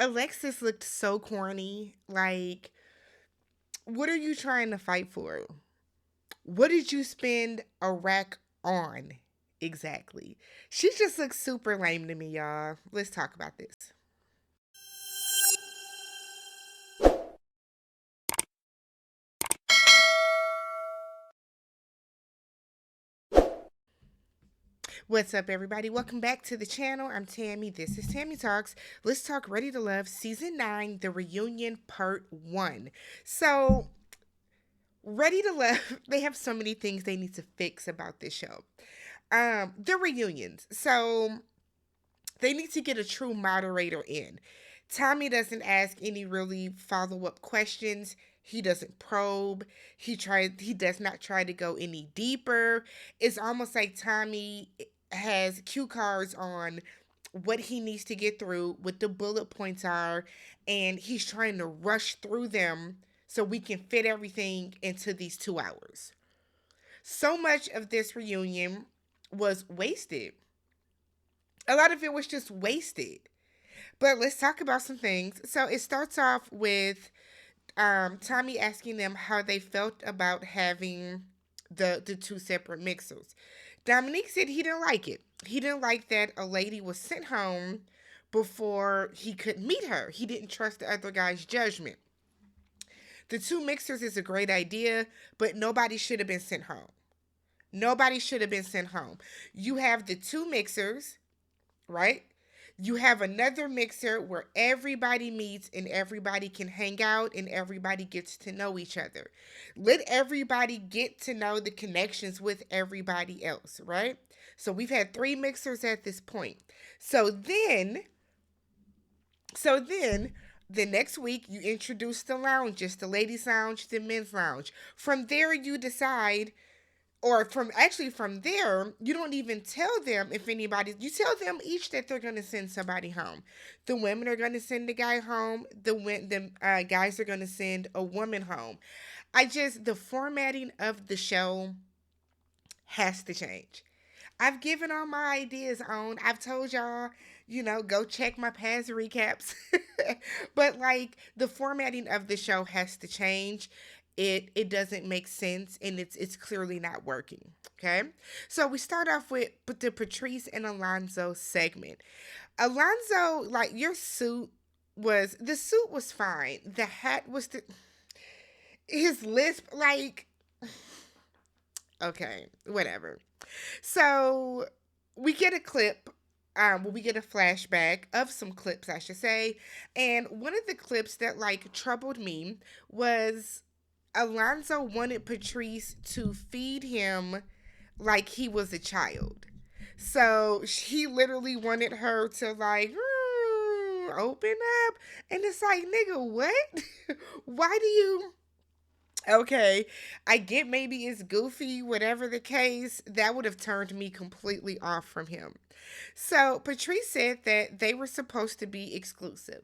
Alexis looked so corny. Like, what are you trying to fight for? What did you spend a rack on exactly? She just looks super lame to me, y'all. Let's talk about this. What's up, everybody? Welcome back to the channel. I'm Tammy. This is Tammy Talks. Let's talk Ready to Love Season 9, The Reunion Part 1. So, Ready to Love, they have so many things they need to fix about this show. The reunions. So, they need to get a true moderator in. Tommy doesn't ask any really follow-up questions. He doesn't probe. He does not try to go any deeper. It's almost like Tommy has cue cards on what he needs to get through, what the bullet points are, and he's trying to rush through them so we can fit everything into these 2 hours. So much of this reunion was wasted. A lot of it was just wasted. But let's talk about some things. So it starts off with Tommy asking them how they felt about having the two separate mixers. Dominique said he didn't like it. He didn't like that a lady was sent home before he could meet her. He didn't trust the other guy's judgment. The two mixers is a great idea, but nobody should have been sent home. Nobody should have been sent home. You have the two mixers, right? You have another mixer where everybody meets and everybody can hang out and everybody gets to know each other. Let everybody get to know the connections with everybody else, right? So we've had 3 mixers at this point. So then, so then, the next week you introduce the lounges, the ladies' lounge, the men's lounge. From there you decide, or from there, you don't even tell them if anybody, you tell them each that they're going to send somebody home. The women are going to send the guy home. The guys are going to send a woman home. The formatting of the show has to change. I've given all my ideas on. I've told y'all, go check my past recaps. But like the formatting of the show has to change. It doesn't make sense and it's clearly not working. Okay? So we start off with the Patrice and Alonzo segment. Alonzo, like the suit was fine. The hat was his lisp, like, okay, whatever. So we get a clip. We get a flashback of some clips, I should say. And one of the clips that like troubled me was Alonzo wanted Patrice to feed him like he was a child. So he literally wanted her to like open up, and it's like, nigga, what? Why do you? Okay, I get maybe it's goofy, whatever the case, that would have turned me completely off from him. So, Patrice said that they were supposed to be exclusive.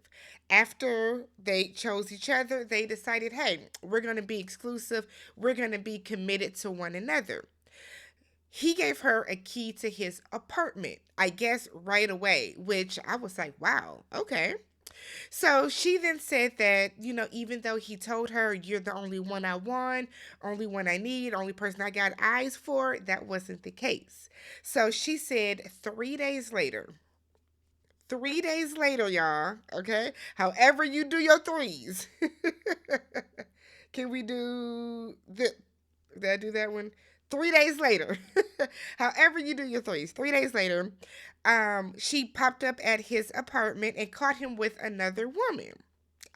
After they chose each other, they decided, hey, we're going to be exclusive. We're going to be committed to one another. He gave her a key to his apartment, I guess right away, which I was like, wow, okay. So she then said that, even though he told her, you're the only one I want, only one I need, only person I got eyes for, that wasn't the case. So she said 3 days later, 3 days later, y'all, okay? However you do your threes. Can we do the, did I do that one? 3 days later, however you do your threes, 3 days later, she popped up at his apartment and caught him with another woman.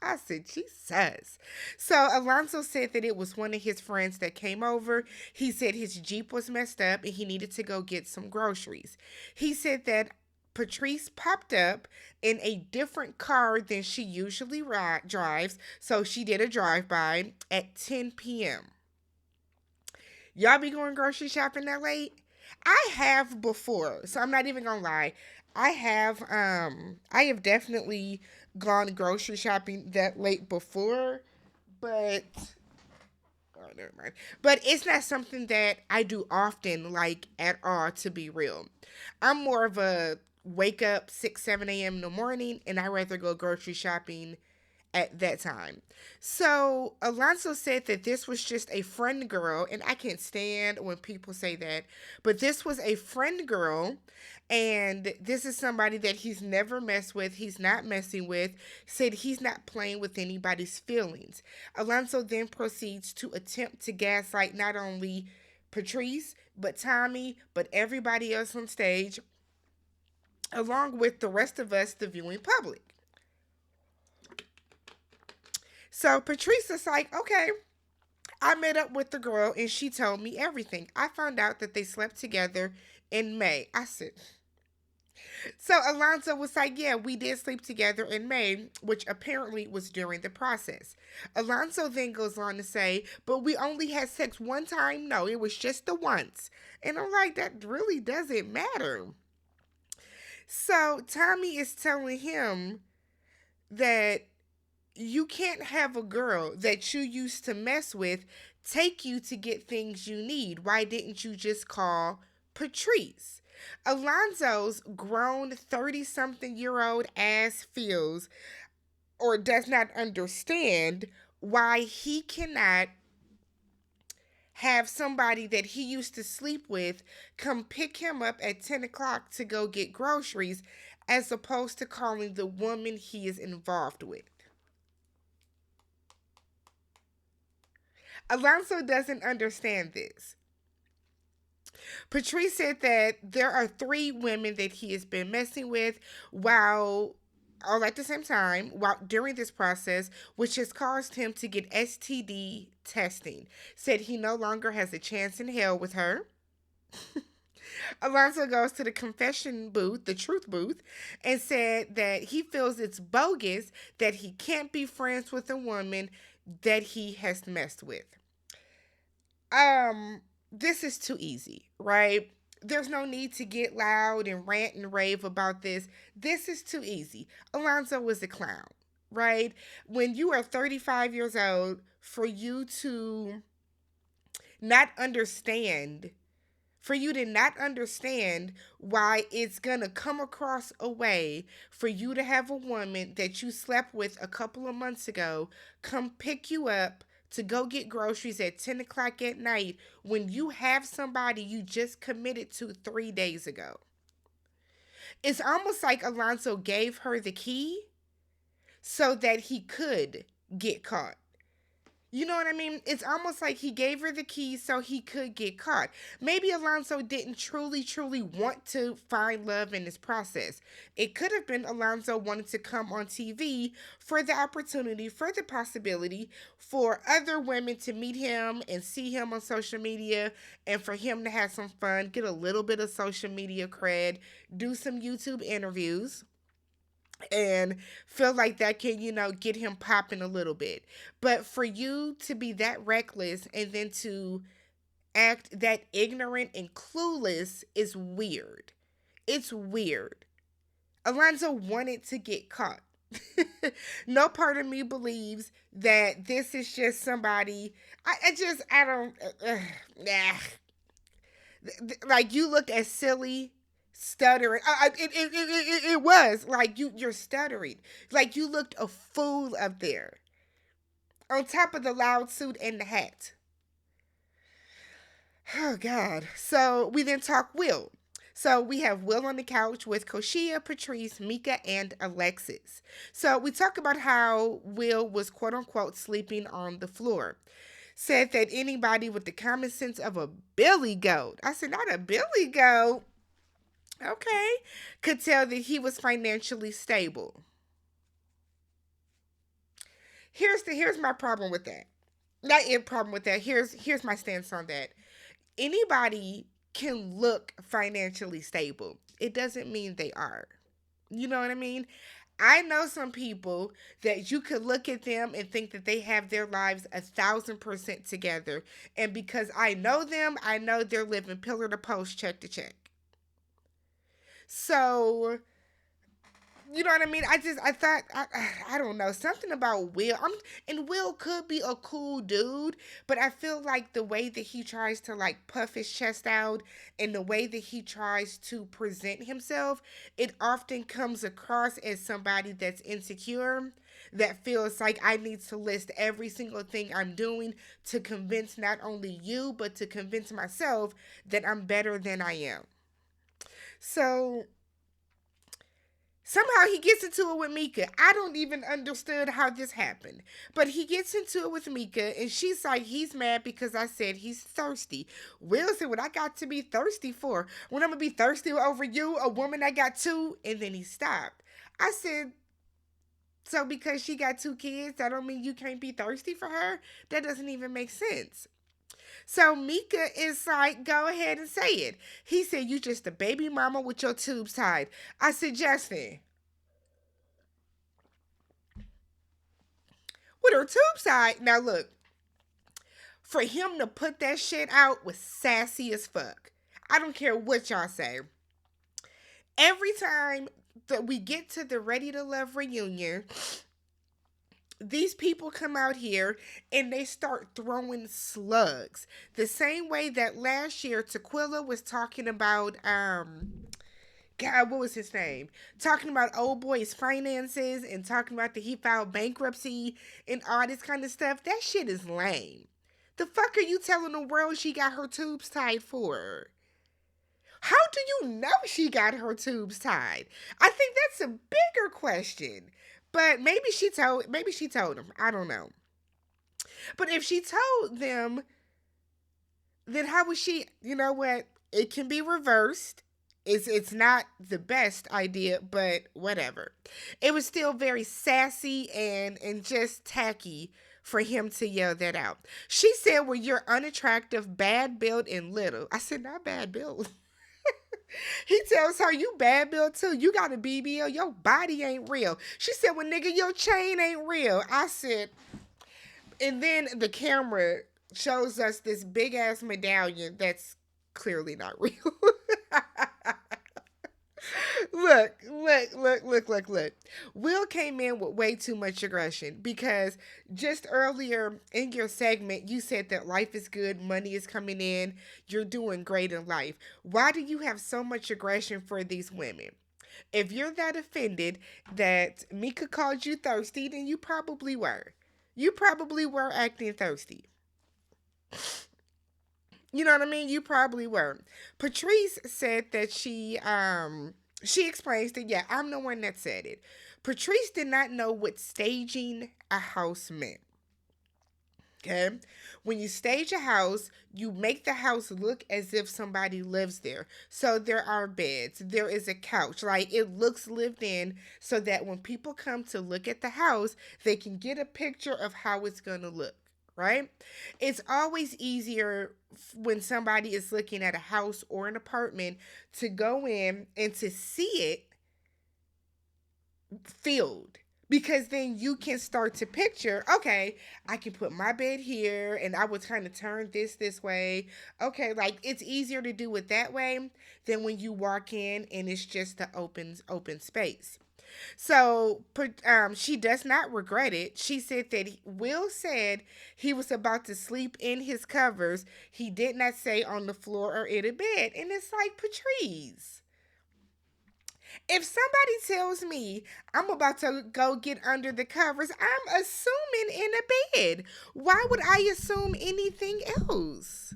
I said, Jesus. So Alonzo said that it was one of his friends that came over. He said his Jeep was messed up and he needed to go get some groceries. He said that Patrice popped up in a different car than she usually drives, so she did a drive-by at 10 p.m. Y'all be going grocery shopping that late? I have before, so I'm not even gonna lie. I have definitely gone grocery shopping that late before, but oh, never mind. But it's not something that I do often, like at all, to be real. I'm more of a wake up 6, 7 a.m. in the morning, and I'd rather go grocery shopping at that time. So Alonzo said that this was just a friend girl, and I can't stand when people say that, but this was a friend girl, and this is somebody that he's never messed with, he's not messing with, said he's not playing with anybody's feelings. Alonzo then proceeds to attempt to gaslight not only Patrice, but Tommy, but everybody else on stage, along with the rest of us, the viewing public. So Patrice is like, okay, I met up with the girl and she told me everything. I found out that they slept together in May. I said, so Alonzo was like, yeah, we did sleep together in May, which apparently was during the process. Alonzo then goes on to say, but we only had sex one time. No, it was just the once. And I'm like, that really doesn't matter. So Tommy is telling him that you can't have a girl that you used to mess with take you to get things you need. Why didn't you just call Patrice? Alonzo's grown 30 something year old ass feels or does not understand why he cannot have somebody that he used to sleep with come pick him up at 10 o'clock to go get groceries as opposed to calling the woman he is involved with. Alonzo doesn't understand this. Patrice said that there are 3 women that he has been messing with while all at the same time while during this process, which has caused him to get STD testing. Said he no longer has a chance in hell with her. Alonzo goes to the confession booth, the truth booth, and said that he feels it's bogus that he can't be friends with a woman that he has messed with. This is too easy, right? There's no need to get loud and rant and rave about this. This is too easy. Alonzo was a clown, right? When you are 35 years old, for you to not understand for you to not understand why it's gonna come across a way for you to have a woman that you slept with a couple of months ago come pick you up to go get groceries at 10 o'clock at night when you have somebody you just committed to 3 days ago. It's almost like Alonzo gave her the key so that he could get caught. You know what I mean? It's almost like he gave her the keys so he could get caught. Maybe Alonzo didn't truly want to find love in this process. It could have been Alonzo wanted to come on TV for the opportunity, for the possibility for other women to meet him and see him on social media and for him to have some fun, get a little bit of social media cred, do some YouTube interviews and feel like that can, get him popping a little bit. But for you to be that reckless and then to act that ignorant and clueless is weird. It's weird. Alonzo wanted to get caught. No part of me believes that this is just somebody. I don't. Nah. Like, you look as silly stuttering. It was like you're stuttering. Like, you looked a fool up there. On top of the loud suit and the hat. Oh, God. So we then talk Will. So we have Will on the couch with Koshia, Patrice, Mika, and Alexis. So we talk about how Will was quote unquote sleeping on the floor. Said that anybody with the common sense of a billy goat, I said, not a billy goat, okay, could tell that he was financially stable. Here's my problem with that. Not a problem with that. Here's my stance on that. Anybody can look financially stable. It doesn't mean they are. You know what I mean? I know some people that you could look at them and think that they have their lives 1,000% together. And because I know them, I know they're living pillar to post, check to check. So You know what I mean? I thought, I don't know, something about Will. And Will could be a cool dude, but I feel like the way that he tries to like puff his chest out and the way that he tries to present himself, it often comes across as somebody that's insecure, that feels like I need to list every single thing I'm doing to convince not only you, but to convince myself that I'm better than I am. So somehow he gets into it with Mika. I don't even understand how this happened. But he gets into it with Mika, and she's like, he's mad because I said he's thirsty. Will said, what I got to be thirsty for? When I'm going to be thirsty over you, a woman I got two? And then he stopped. I said, so because she got two kids, that don't mean you can't be thirsty for her? That doesn't even make sense. So Mika is like, go ahead and say it. He said, you just a baby mama with your tubes tied. I said, Justin, with her tubes tied. Now look, for him to put that shit out was sassy as fuck. I don't care what y'all say. Every time that we get to the Ready to Love reunion, these people come out here and they start throwing slugs. The same way that last year Tequila was talking about God, what was his name? Talking about old boy's finances and talking about that he filed bankruptcy and all this kind of stuff. That shit is lame. The fuck are you telling the world she got her tubes tied for? How do you know she got her tubes tied? I think that's a bigger question. But maybe she told him. I don't know. But if she told them, then how was she, you know what? It can be reversed. It's not the best idea, but whatever. It was still very sassy and just tacky for him to yell that out. She said, well, you're unattractive, bad built, and little. I said, not bad built. He tells her, you bad built too. You got a BBL. Your body ain't real. She said, well, nigga, your chain ain't real. I said, and then the camera shows us this big ass medallion that's clearly not real. Look. Will came in with way too much aggression because just earlier in your segment, you said that life is good, money is coming in, you're doing great in life. Why do you have so much aggression for these women? If you're that offended that Mika called you thirsty, then you probably were. You probably were acting thirsty. You know what I mean? You probably were. Patrice said that she explains that yeah, I'm the one that said it. Patrice did not know what staging a house meant. Okay? When you stage a house, you make the house look as if somebody lives there. So there are beds, there is a couch, like it looks lived in so that when people come to look at the house, they can get a picture of how it's going to look. Right? It's always easier when somebody is looking at a house or an apartment to go in and to see it filled, because then you can start to picture, okay, I can put my bed here and I would kind of turn this way. Okay, like it's easier to do it that way than when you walk in and it's just the open space. So she does not regret it. She said that Will said he was about to sleep in his covers. He did not say on the floor or in a bed. And it's like, Patrice, if somebody tells me I'm about to go get under the covers, I'm assuming in a bed. Why would I assume anything else?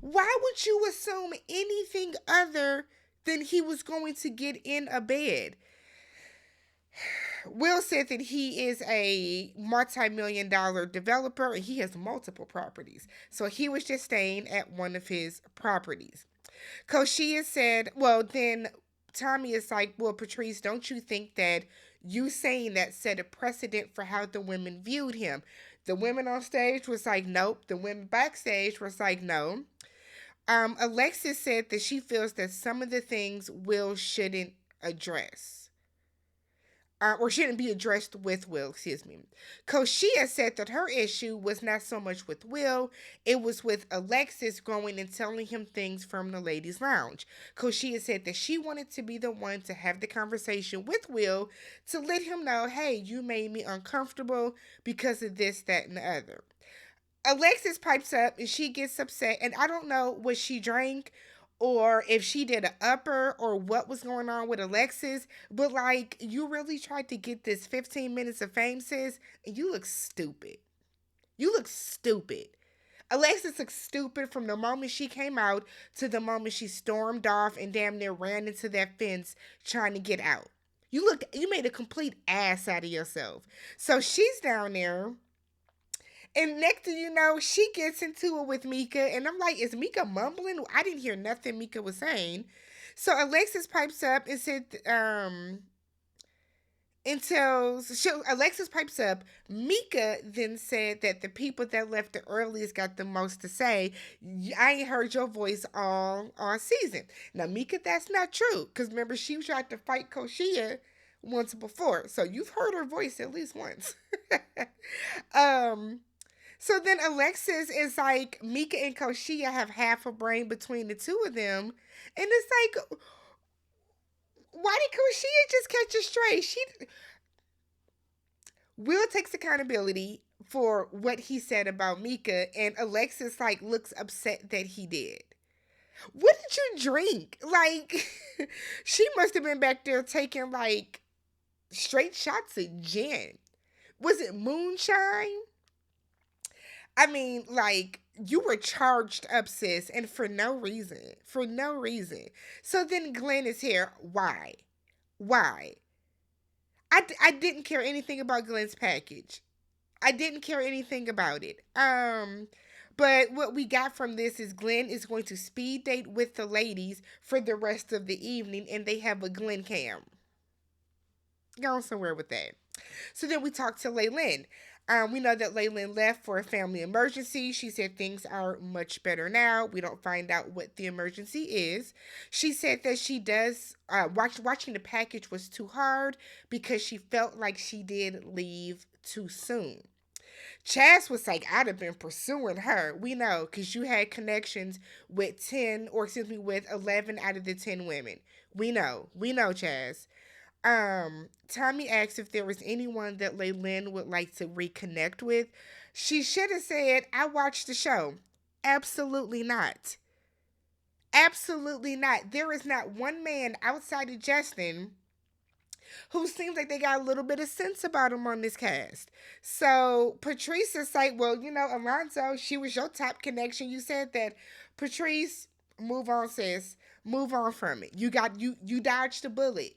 Why would you assume anything other than he was going to get in a bed? Will said that he is a multi-million dollar developer and he has multiple properties. So he was just staying at one of his properties. Koshia said, well, then Tommy is like, well, Patrice, don't you think that you saying that set a precedent for how the women viewed him? The women on stage was like, nope. The women backstage was like, no. Alexis said that she feels that some of the things Will shouldn't address. or shouldn't be addressed with Will, excuse me. Koshia said that her issue was not so much with Will, it was with Alexis going and telling him things from the ladies' lounge. Koshia said that she wanted to be the one to have the conversation with Will to let him know, hey, you made me uncomfortable because of this, that, and the other. Alexis pipes up and she gets upset, and I don't know what she drank or if she did an upper or what was going on with Alexis, but like you really tried to get this 15 minutes of fame, sis, and you look stupid. You look stupid. Alexis looks stupid from the moment she came out to the moment she stormed off and damn near ran into that fence trying to get out. You made a complete ass out of yourself. So she's down there, and next thing you know, she gets into it with Mika, and I'm like, is Mika mumbling? I didn't hear nothing Mika was saying. So Alexis pipes up and said, Alexis pipes up. Mika then said that the people that left the earliest got the most to say. I ain't heard your voice all season. Now, Mika, that's not true, because remember, she tried to fight Koshia once before, so you've heard her voice at least once. um, so then Alexis is like, Mika and Koshia have half a brain between the two of them. And it's like, why did Koshia just catch a stray? Will takes accountability for what he said about Mika, and Alexis like looks upset that he did. What did you drink? Like, she must have been back there taking like straight shots of gin. Was it moonshine? I mean, like, you were charged up, sis, and for no reason. For no reason. So then Glenn is here. Why? Why? I didn't care anything about Glenn's package. I didn't care anything about it. But what we got from this is Glenn is going to speed date with the ladies for the rest of the evening, and they have a Glenn cam. Going somewhere with that. So then we talked to Lein. We know that Lein left for a family emergency. She said things are much better now. We don't find out what the emergency is. She said that she does, watching the package was too hard because she felt like she did leave too soon. Chaz was like, I'd have been pursuing her. We know, because you had connections with 10, or excuse me, with 11 out of the 10 women. We know, Chaz. Tommy asked if there was anyone that Leilin would like to reconnect with. She should have said, I watched the show. Absolutely not. Absolutely not. There is not one man outside of Justin who seems like they got a little bit of sense about him on this cast. So Patrice is like, well, Alonzo, she was your top connection. You said that. Patrice, move on, sis. Move on from it. You dodged the bullet.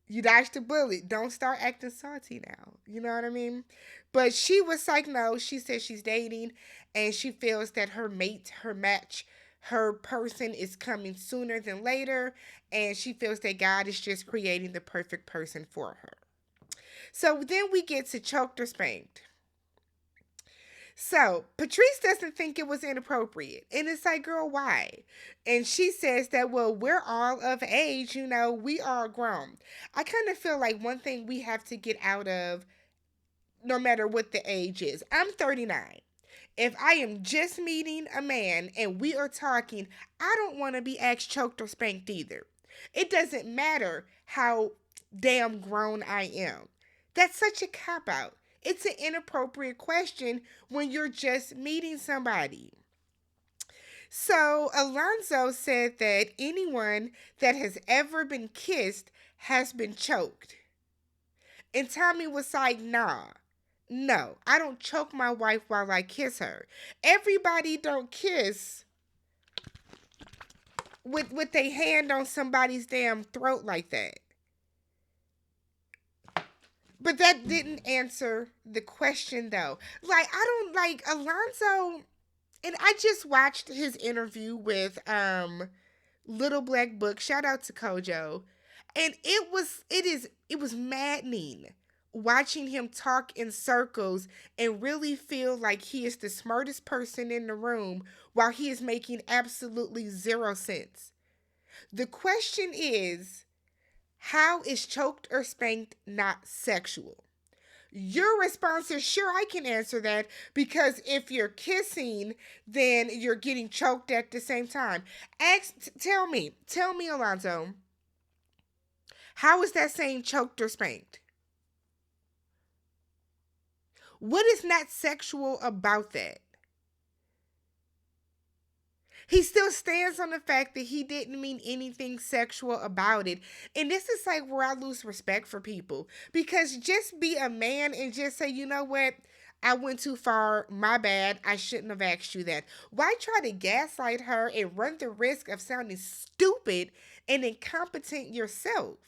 You dodged the bullet. Don't start acting salty now. You know what I mean? But she was like, no, she said she's dating and she feels that her mate, her match, her person is coming sooner than later. And she feels that God is just creating the perfect person for her. So then we get to choked or spanked. So Patrice doesn't think it was inappropriate. And it's like, girl, why? And she says that, well, we're all of age, we are grown. I kind of feel like one thing we have to get out of, no matter what the age is. I'm 39. If I am just meeting a man and we are talking, I don't want to be asked choked or spanked either. It doesn't matter how damn grown I am. That's such a cop out. It's an inappropriate question when you're just meeting somebody. So Alonzo said that anyone that has ever been kissed has been choked. And Tommy was like, nah. No, I don't choke my wife while I kiss her. Everybody don't kiss with their hand on somebody's damn throat like that. But that didn't answer the question, though. Like, I don't like Alonzo, and I just watched his interview with Little Black Book. Shout out to Kojo, and it was maddening watching him talk in circles and really feel like he is the smartest person in the room while he is making absolutely zero sense. The question is, How is choked or spanked not sexual? Your response is sure I can answer that because if you're kissing, then you're getting choked at the same time. Tell me, Alonzo, how is that saying choked or spanked? What is not sexual about that? He still stands on the fact that he didn't mean anything sexual about it. And this is like where I lose respect for people. Because just be a man and just say, you know what? I went too far. My bad. I shouldn't have asked you that. Why try to gaslight her and run the risk of sounding stupid and incompetent yourself?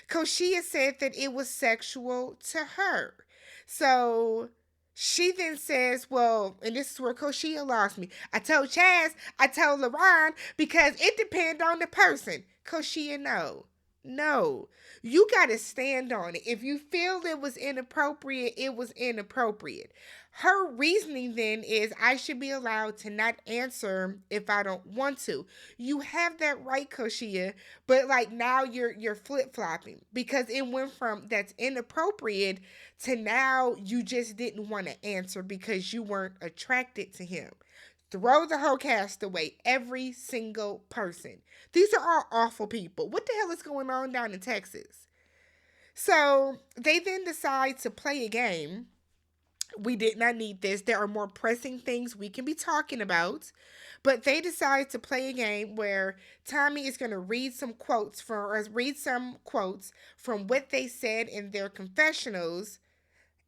Koshia said that it was sexual to her. So she then says, well, and this is where Koshia lost me. I told Chaz, I told LaRon, because it depends on the person. Koshia, no. No. You got to stand on it. If you feel it was inappropriate, it was inappropriate. Her reasoning then is I should be allowed to not answer if I don't want to. You have that right, Koshia, but like now you're flip-flopping because it went from that's inappropriate to now you just didn't want to answer because you weren't attracted to him. Throw the whole cast away, every single person. These are all awful people. What the hell is going on down in Texas? So they then decide to play a game. We did not need this. There are more pressing things we can be talking about. But they decide to play a game where Tommy is going to read some quotes from what they said in their confessionals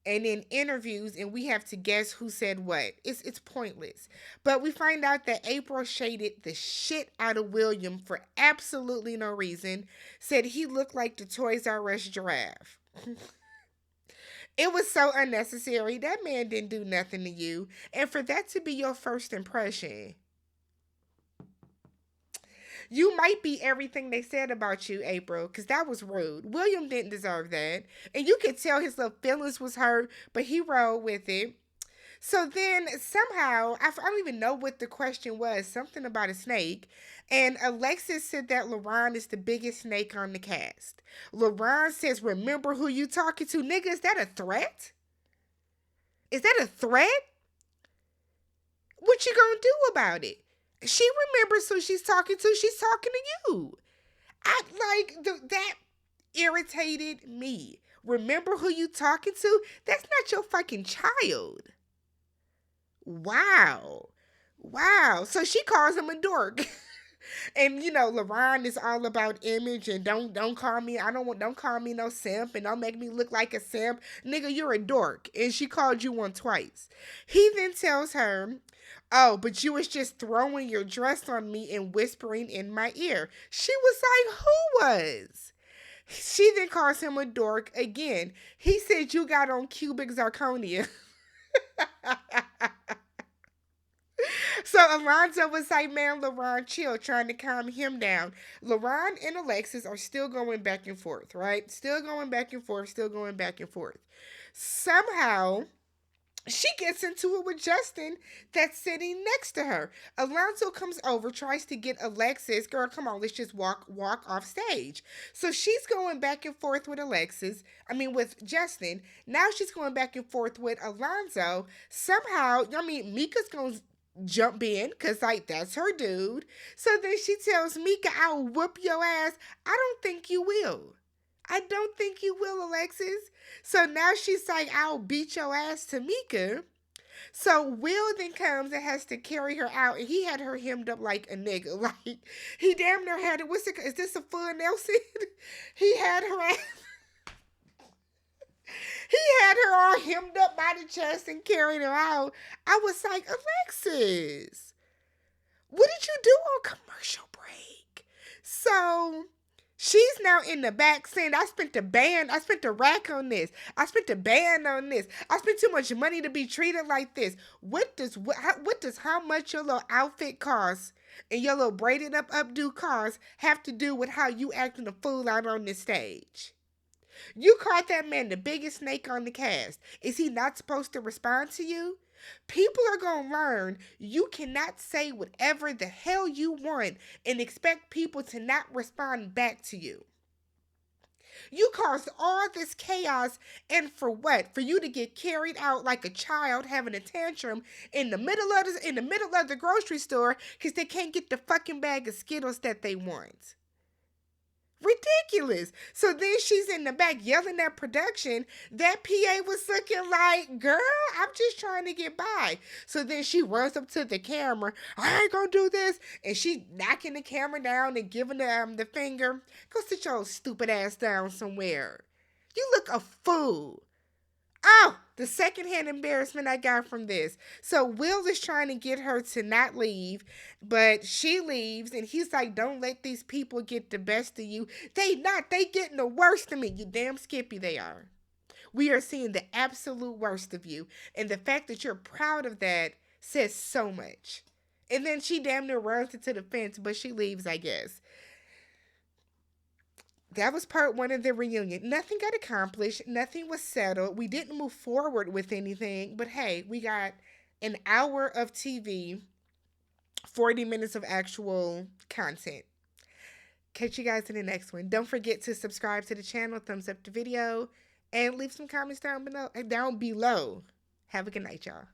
and in interviews, and we have to guess who said what. It's pointless. But we find out that April shaded the shit out of William for absolutely no reason. Said he looked like the Toys R Us giraffe. It was so unnecessary. That man didn't do nothing to you. And for that to be your first impression, you might be everything they said about you, April, because that was rude. William didn't deserve that. And you could tell his little feelings was hurt, but he rolled with it. So then somehow, I don't even know what the question was, something about a snake. And Alexis said that LaRon is the biggest snake on the cast. LaRon says, remember who you talking to. Nigga, is that a threat? Is that a threat? What you gonna do about it? She remembers who she's talking to. She's talking to you. That irritated me. Remember who you talking to? That's not your fucking child. Wow. Wow. So she calls him a dork. And you know, LaRon is all about image and don't call me, don't call me no simp and don't make me look like a simp. Nigga, you're a dork. And she called you one twice. He then tells her, oh, but you was just throwing your dress on me and whispering in my ear. She was like, who was? She then calls him a dork again. He said you got on cubic zirconia. So Alonzo was like, man, LaRon, chill, trying to calm him down. LaRon and Alexis are still going back and forth, right? Still going back and forth, still going back and forth. Somehow, she gets into it with Justin that's sitting next to her. Alonzo comes over, tries to get Alexis, girl, come on, let's just walk off stage. So she's going back and forth with with Justin. Now she's going back and forth with Alonzo. Somehow, Mika's going to jump in because like that's her dude. So then she tells Mika, I'll whoop your ass. I don't think you will. I don't think you will, Alexis. So now she's like, I'll beat your ass to Mika. So Will then comes and has to carry her out, and he had her hemmed up like a nigga. Like he damn near had it. Is this a full Nelson? He had her ass. He had her all hemmed up by the chest and carried her out. I was like, Alexis, what did you do on commercial break? So she's now in the back saying, I spent a rack on this. I spent a band on this. I spent too much money to be treated like this. What does how much your little outfit costs and your little braided up updo costs have to do with how you acting a fool out on this stage? You called that man the biggest snake on the cast. Is he not supposed to respond to you? People are going to learn you cannot say whatever the hell you want and expect people to not respond back to you. You caused all this chaos, and for what? For you to get carried out like a child having a tantrum in the middle of the grocery store because they can't get the fucking bag of Skittles that they want. Ridiculous. So then she's in the back yelling at production. That PA was looking like, girl, I'm just trying to get by. So then she runs up to the camera. I ain't gonna do this. And she knocking the camera down and giving the finger. Go sit your stupid ass down somewhere. You look a fool. Oh, the secondhand embarrassment I got from this. So Will is trying to get her to not leave, but she leaves, and he's like, "Don't let these people get the best of you. They not. They getting the worst of me. You damn Skippy, they are. We are seeing the absolute worst of you, and the fact that you're proud of that says so much." And then she damn near runs into the fence, but she leaves, I guess. That was part one of the reunion. Nothing got accomplished. Nothing was settled. We didn't move forward with anything. But hey, we got an hour of TV, 40 minutes of actual content. Catch you guys in the next one. Don't forget to subscribe to the channel, thumbs up the video, and leave some comments down below. Have a good night, y'all.